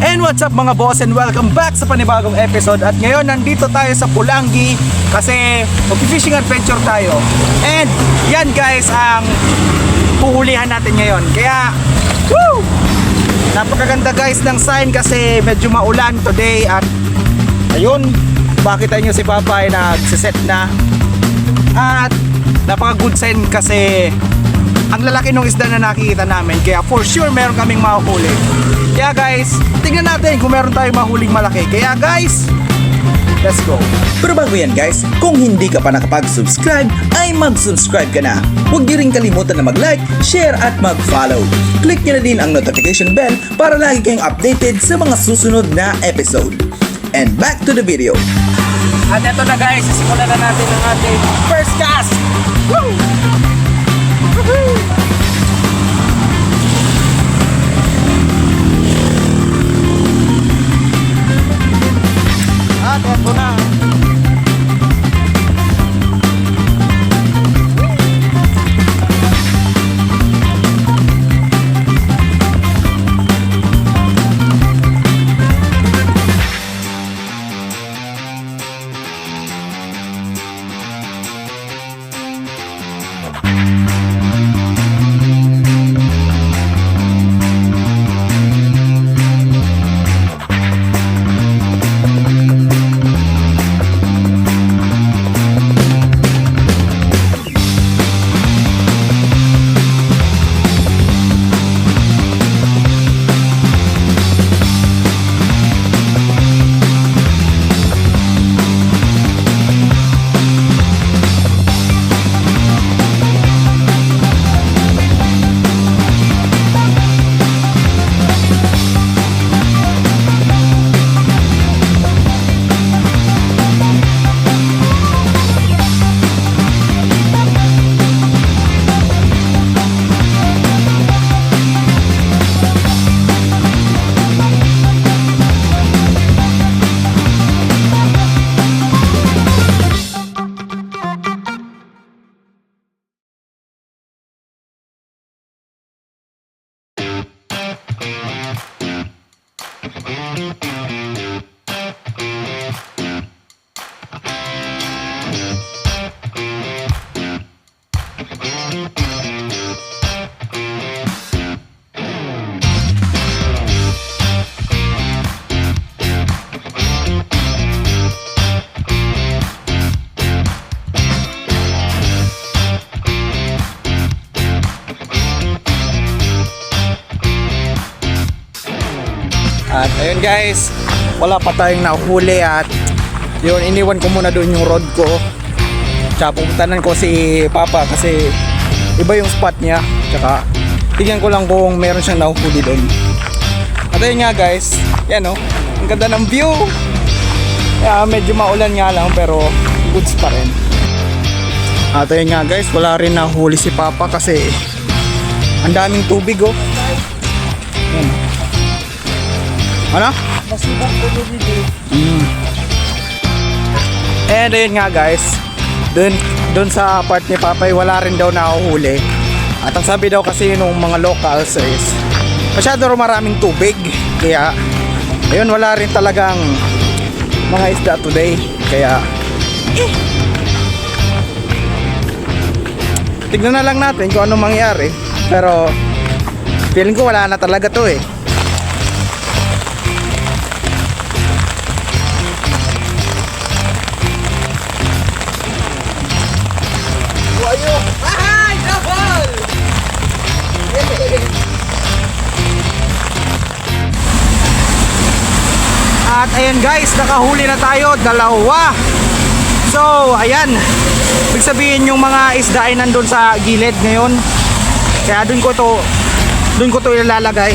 And what's up mga boss, and welcome back sa panibagong episode. At ngayon nandito tayo sa Pulangi kasi mag-fishing adventure tayo. And yan guys ang puhulihan natin ngayon. Kaya woo! Napakaganda guys ng sign kasi medyo maulan today. At ayun, makita nyo si Papa ay nagsiset na. At napaka good sign kasi ang lalaki ng isda na nakikita namin. Kaya for sure meron kaming mahuhuli. Kaya guys, tingnan natin kung meron tayong mahuling malaki. Kaya guys, let's go. Pero bago yan guys, kung hindi ka pa nakapag-subscribe, ay mag-subscribe ka na. Huwag niyo rin kalimutan na mag-like, share at mag-follow. Click niyo na din ang notification bell para lagi kayong updated sa mga susunod na episode. And back to the video. At eto na guys, sisimulan na natin ang ating first cast. Woo! Woohoo! At eto na. At ayun guys, wala pa tayong nahuhuli at yun, iniwan ko muna doon yung rod ko. Tsaka pupuntanan ko si Papa kasi iba yung spot niya. Tsaka tignan ko lang kung meron siyang nahuhuli doon. At ayun nga guys, yan o, ang ganda ng view. Kaya medyo maulan nga lang pero goods pa rin. At ayun nga guys, wala rin nahuhuli si Papa kasi ang daming tubig oh. Yan. Ano? Masibak po dito. And ayun nga guys, dun sa part ni Papay wala rin daw nahuhuli. At ang sabi daw kasi nung mga locals is masyado maraming tubig. Kaya ayun, wala rin talagang mga isda today. Kaya tignan na lang natin kung ano mangyari. Pero feeling ko wala na talaga to eh. Ay! Double! At ayan guys, nakahuli na tayo, dalawa. So ayan, ibig sabihin yung mga isda ay nandun sa gilid ngayon. Kaya dun ko to ilalagay.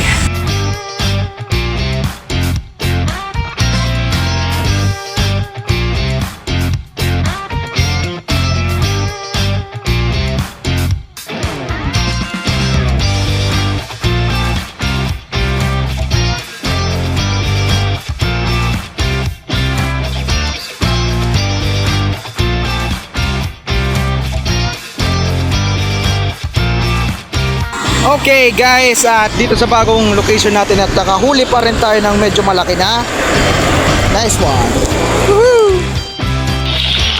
Okay guys, at dito sa bagong location natin at nakahuli pa rin tayo ng medyo malaki na. Nice one. Woohoo!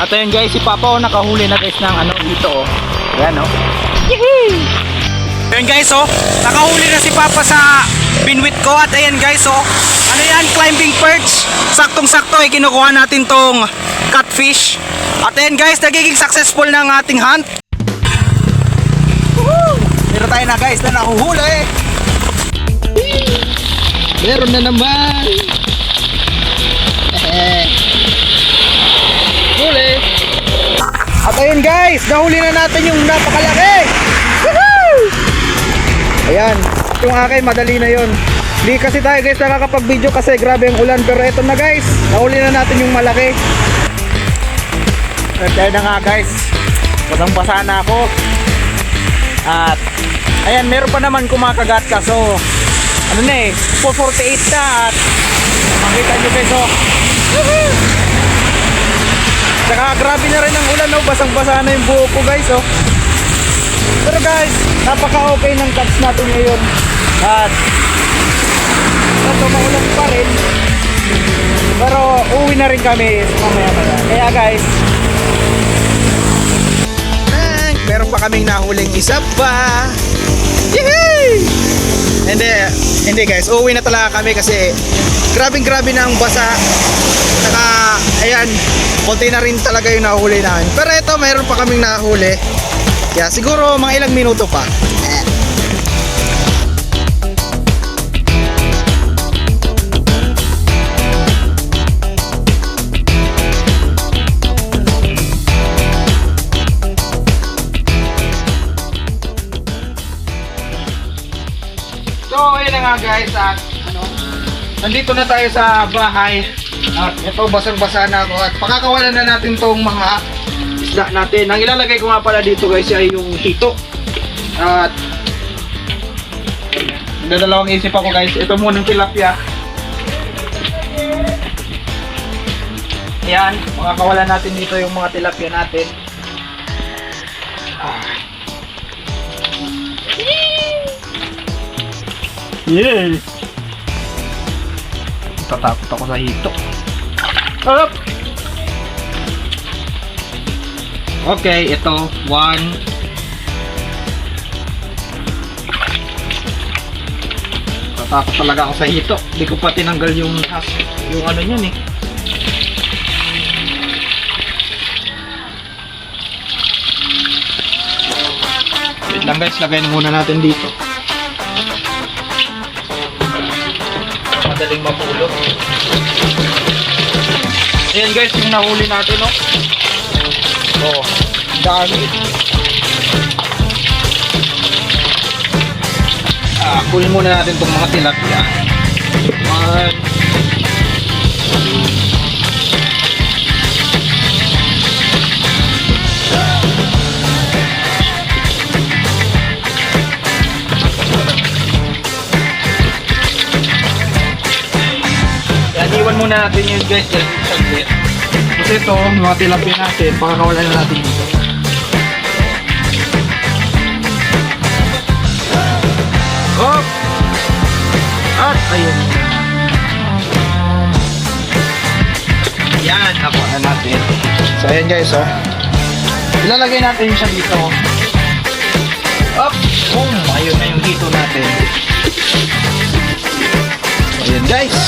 At ayun guys, si Papa nakahuli na guys ng ano dito oh. Ayan oh. Yehey! Ayun guys oh, nakahuli na si Papa sa binwit ko at ayan guys oh. Ano yan? Climbing perch. Saktong-sakto ay kinukuha natin tong catfish. At ayan guys, nagiging successful na ang ating hunt. Meron tayo na guys na nahuhuli. Meron na naman. Huli. At ayun guys, nahuli na natin yung napakalaki. Woohoo! Ayan, yung akin madali na yun. Di kasi tayo guys nakakapag-video kasi grabe ang ulan. Pero eto na guys, nahuli na natin yung malaki. At ayun na nga guys, basang-basa na ako. At ayan, meron pa naman kumakagat kaso ano na eh, 4:48 na at makita nyo guys oh. Woohoo! Saka grabe na rin ang ulan oh, basang-basa na yung buho ko guys oh. Pero guys, napaka okay ng catch natin ngayon. At ito maulan pa rin. Pero uwi na rin kami mamaya maya. Kaya guys, meron pa kaming nahuling isa pa. Yehey! Hindi guys, uuwi na talaga kami kasi grabe na ang basa. Saka ayan, konti na rin talaga yung nahuli namin. Pero ito, meron pa kaming nahuli. Kaya siguro mga ilang minuto pa. So ayun na nga guys, at ano, nandito na tayo sa bahay. At ito, basang-basa na ako at pakakawalan na natin tong mga isda natin. Ang ilalagay ko nga pala dito guys ay yung hito. At dadalawang isip ako guys. Ito muna ng tilapia. Yan, makakawalan natin dito yung mga tilapia natin. Yeah. Tatakot ako sa hito. Up. Okay, ito 1. Tatakot talaga ako sa hito. Hindi ko pa tinanggal yung ano niyan eh. Wait lang guys, lagay muna natin dito. Madaling mapulot. Ayan guys, yung nahuli natin no. Oh, dami. Kunin muna natin itong mga tilapia. 1. Iwan muna natin yun guys, saglit. Kasi ito, mga tilapia natin, pakakawalan na natin dito. Hop! At ayun. Yan, nakuha na natin. So ayan guys oh. Ilalagay natin siya dito. Hop! Boom! Ayun na yung dito natin. So ayan guys.